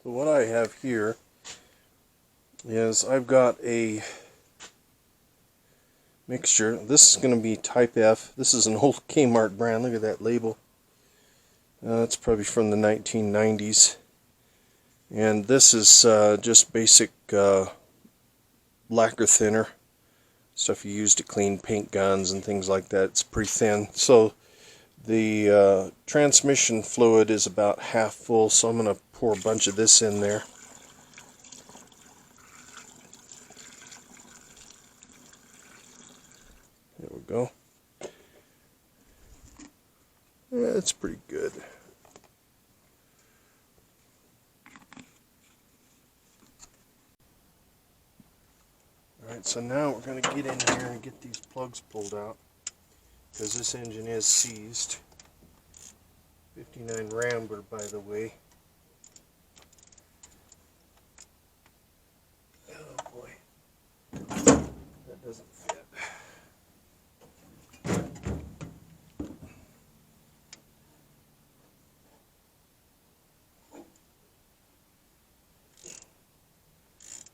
So what I have here is I've got a mixture. This is going to be Type F. This is an old Kmart brand. Look at that label. That's probably from the 1990s. And this is just basic lacquer thinner. Stuff you use to clean paint guns and things like that. It's pretty thin. So the transmission fluid is about half full, so I'm going to pour a bunch of this in there. There we go. Yeah, that's pretty good. Alright, so now we're going to get in here and get these plugs pulled out, because this engine is seized. 59 Rambler, by the way. Oh boy, that doesn't fit.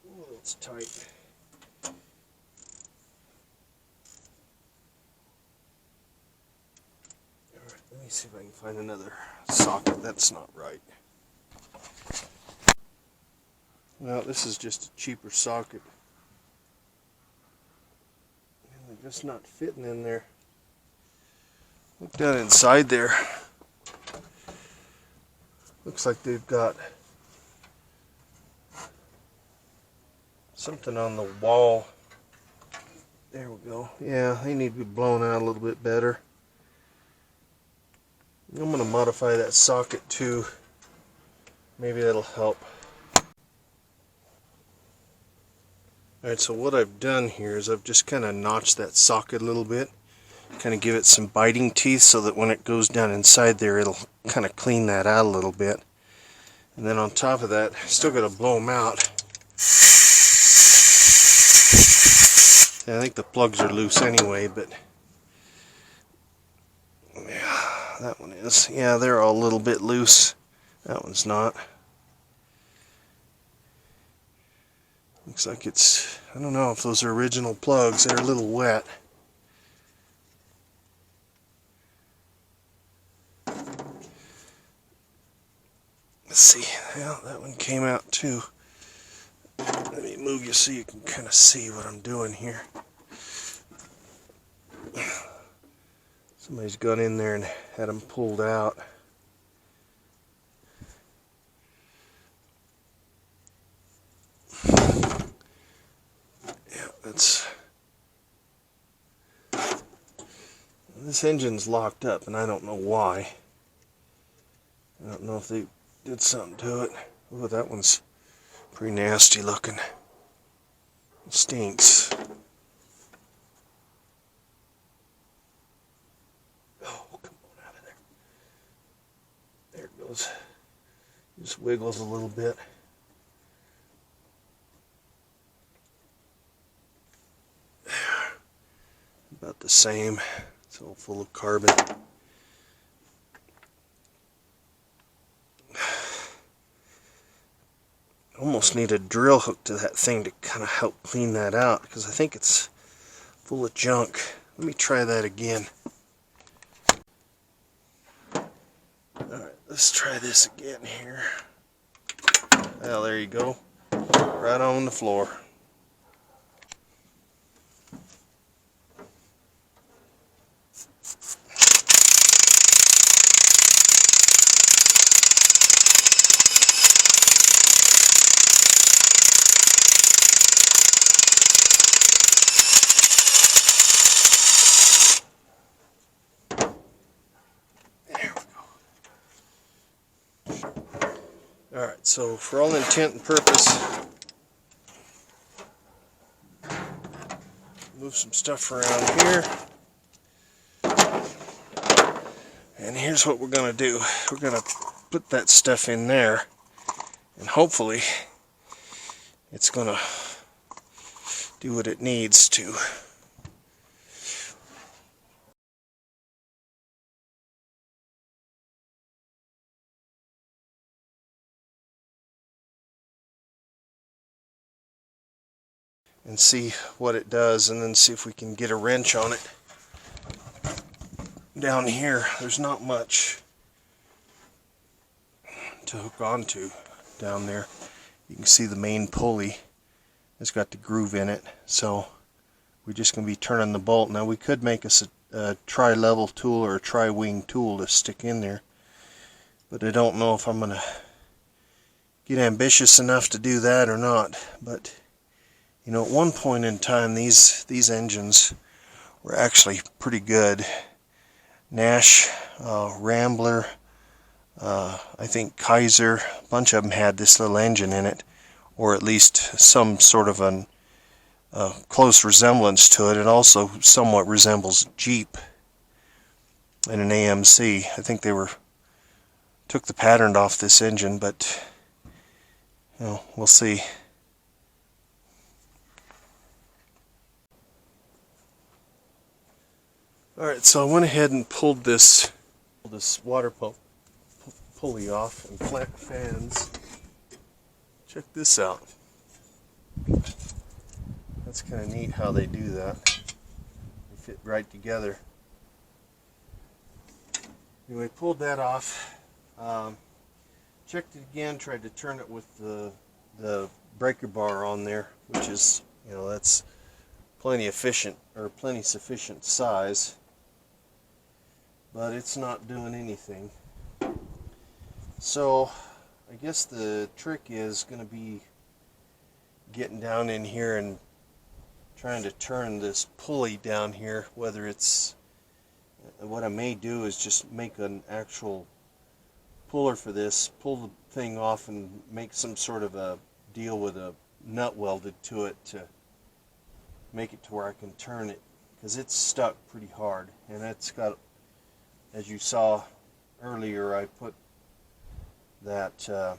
Oh, it's tight. Let me see if I can find another socket. That's not right. Well, this is just a cheaper socket. And they're just not fitting in there. Look down inside there. Looks like they've got something on the wall. There we go. Yeah, they need to be blown out a little bit better. I'm going to modify that socket too. Maybe that'll help. Alright, so what I've done here is I've just kind of notched that socket a little bit. Kind of give it some biting teeth so that when it goes down inside there, it'll kind of clean that out a little bit. And then on top of that, still got to blow them out. And I think the plugs are loose anyway, but yeah, that one is. Yeah, they're all a little bit loose. That one's not. Looks like it's, I don't know if those are original plugs. They're a little wet. Let's see. Yeah, that one came out too. Let me move you so you can kind of see what I'm doing here. Somebody's gone in there and had them pulled out. Yeah, that's... This engine's locked up and I don't know why. I don't know if they did something to it. Oh, that one's pretty nasty looking. It stinks. Oh, come on out of there. There it goes. Just wiggles a little bit. About the same. It's all full of carbon. Almost need a drill hook to that thing to kind of help clean that out, because I think it's full of junk. Let me try that again. Alright, let's try this again here. Well, there you go. Right on the floor. Alright, so for all intent and purpose, move some stuff around here. And here's what we're going to do. We're going to put that stuff in there, and hopefully it's going to do what it needs to. and see what it does, and then see if we can get a wrench on it. Down here, there's not much to hook onto down there. You can see the main pulley has got the groove in it, so we're just going to be turning the bolt. Now we could make us a tri-level tool or a tri-wing tool to stick in there, but I don't know if I'm going to get ambitious enough to do that or not. But you know, at one point in time, these engines were actually pretty good. Nash, Rambler, I think Kaiser, a bunch of them had this little engine in it, or at least some sort of a close resemblance to it. It also somewhat resembles Jeep and an AMC. I think they took the pattern off this engine, but you know, we'll see. Alright, so I went ahead and pulled this water pump pulley off and fans. Check this out. That's kind of neat how they do that. They fit right together. Anyway, pulled that off. Checked it again, tried to turn it with the breaker bar on there, which is, you know, that's plenty sufficient size, but it's not doing anything. So I guess the trick is going to be getting down in here and trying to turn this pulley down here. Whether it's, what I may do is just make an actual puller for this, pull the thing off and make some sort of a deal with a nut welded to it to make it to where I can turn it, because it's stuck pretty hard. And it's got, as you saw earlier, I put that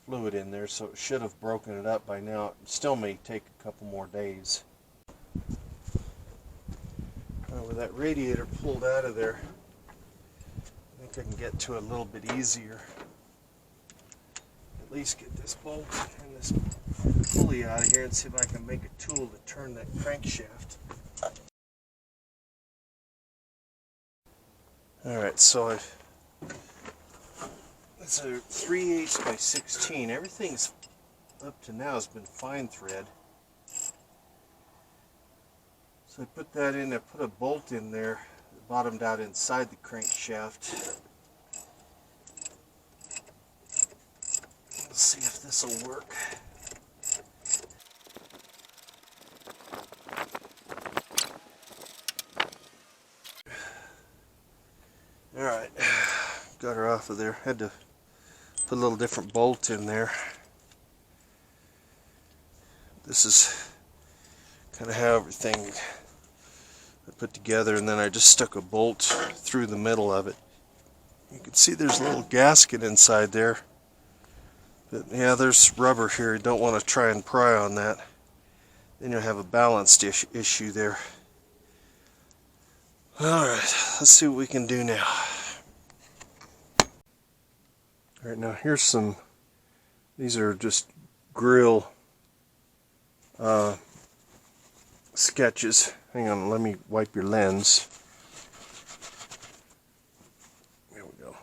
fluid in there, so it should have broken it up by now. It still may take a couple more days. With that radiator pulled out of there, I think I can get to it a little bit easier. At least get this bolt and this pulley out of here and see if I can make a tool to turn that crankshaft. Alright, so it's a 3/8 by 16. Everything's up to now has been fine thread. So I put that in, I put a bolt in there, bottomed out inside the crankshaft. Let's see if this will work. Alright, got her off of there. Had to put a little different bolt in there. This is kind of how everything I put together, and then I just stuck a bolt through the middle of it. You can see there's a little gasket inside there. But yeah, there's rubber here. You don't want to try and pry on that. Then you'll have a balanced issue there. Alright, let's see what we can do now. Alright, now here's some, these are just grill sketches. Hang on, let me wipe your lens. There we go.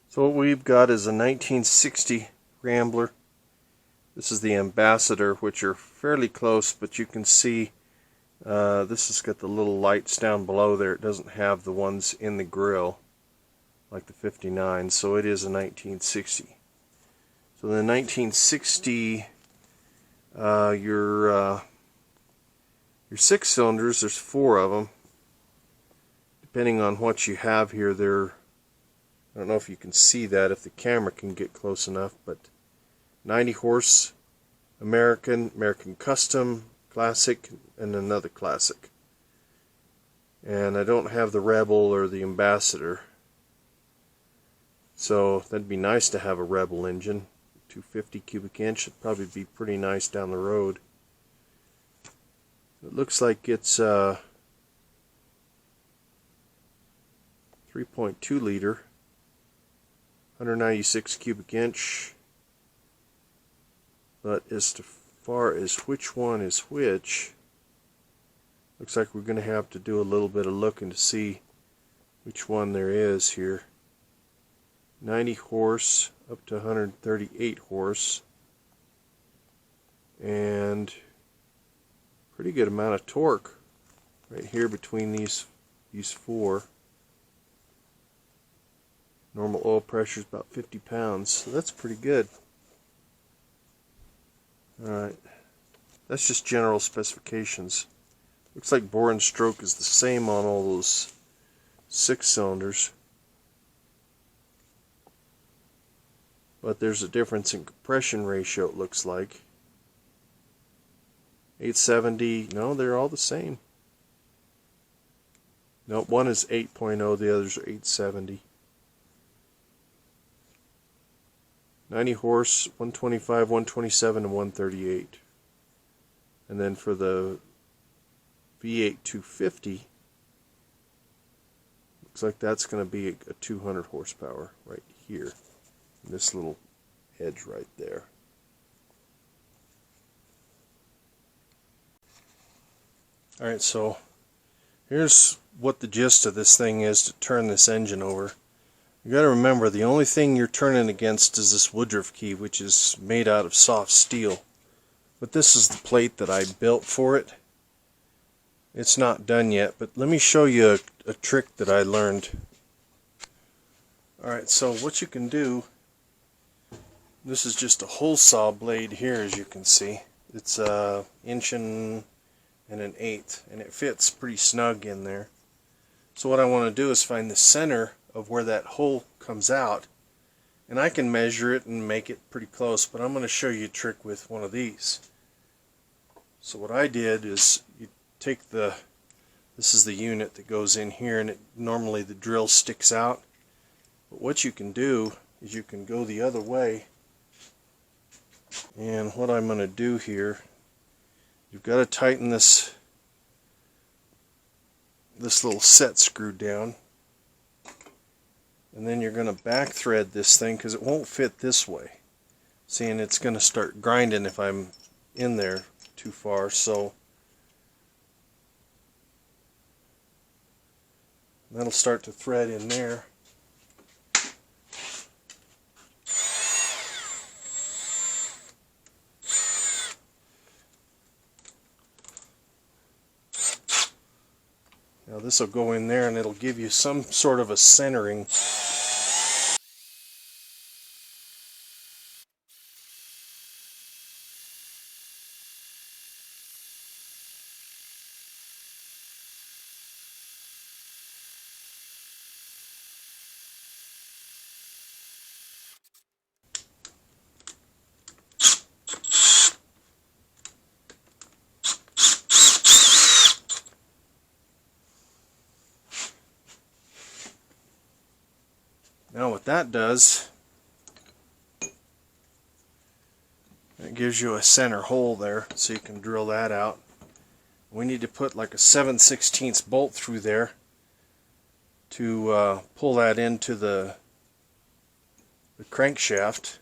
So what we've got is a 1960 Rambler. This is the Ambassador, which are fairly close, but you can see this has got the little lights down below there. It doesn't have the ones in the grill like the 59, so it is a 1960. So the 1960, your 6 cylinders, there's 4 of them. Depending on what you have here, I don't know if you can see that, if the camera can get close enough, but 90 horse, American Custom, Classic, and another Classic. And I don't have the Rebel or the Ambassador. So that'd be nice to have a Rebel engine. 250 cubic inch would probably be pretty nice down the road. It looks like it's 3.2 liter, 196 cubic inch, but it's to far as which one is which, looks like we're going to have to do a little bit of looking to see which one there is here. 90 horse up to 138 horse, and pretty good amount of torque right here between these four. Normal oil pressure is about 50 pounds, so that's pretty good. Alright, that's just general specifications. Looks like bore and stroke is the same on all those 6 cylinders, but there's a difference in compression ratio, it looks like. 870, no, they're all the same. No, one is 8.0, the others are 870. 90 horse, 125, 127, and 138. And then for the V8 250, looks like that's going to be a 200 horsepower right here. This little edge right there. Alright, so here's what the gist of this thing is to turn this engine over. You got to remember, the only thing you're turning against is this Woodruff key, which is made out of soft steel. But this is the plate that I built for it. It's not done yet, but let me show you a trick that I learned. Alright, so what you can do, this is just a hole saw blade here, as you can see. It's an inch and an eighth, and it fits pretty snug in there. So what I want to do is find the center of where that hole comes out, and I can measure it and make it pretty close, but I'm going to show you a trick with one of these. So what I did is, you take this is the unit that goes in here, and normally the drill sticks out, but what you can do is you can go the other way, and what I'm going to do here, you've got to tighten this little set screw down, and then you're going to back thread this thing because it won't fit this way. See, and it's going to start grinding if I'm in there too far, so that'll start to thread in there. Now this will go in there and it'll give you some sort of a centering. Now what that does, it gives you a center hole there, so you can drill that out. We need to put like a 7/16 bolt through there to pull that into the crankshaft.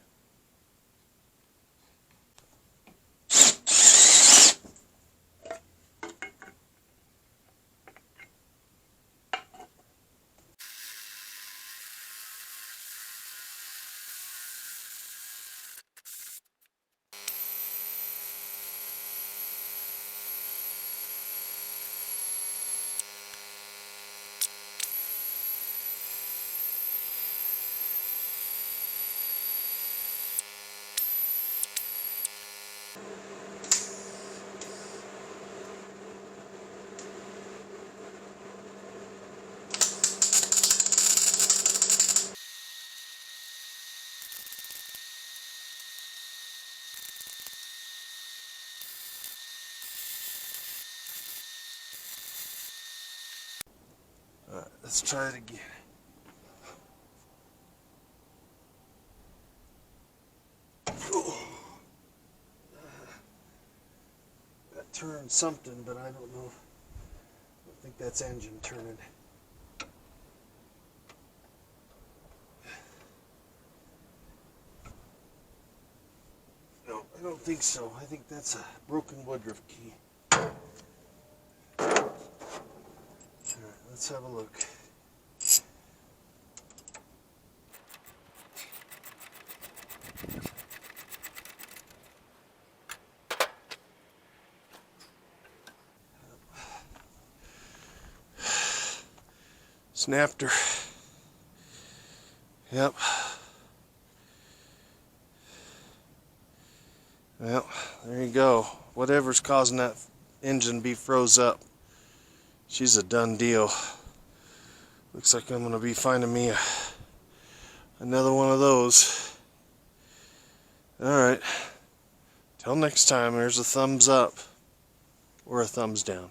Let's try it again. That turned something, but I don't know. I think that's engine turning. No, I don't think so. I think that's a broken Woodruff key. Alright, let's have a look. Snapped her. Yep. Well, there you go. Whatever's causing that engine to be froze up, she's a done deal. Looks like I'm going to be finding me another one of those. Alright. Till next time, there's a thumbs up or a thumbs down.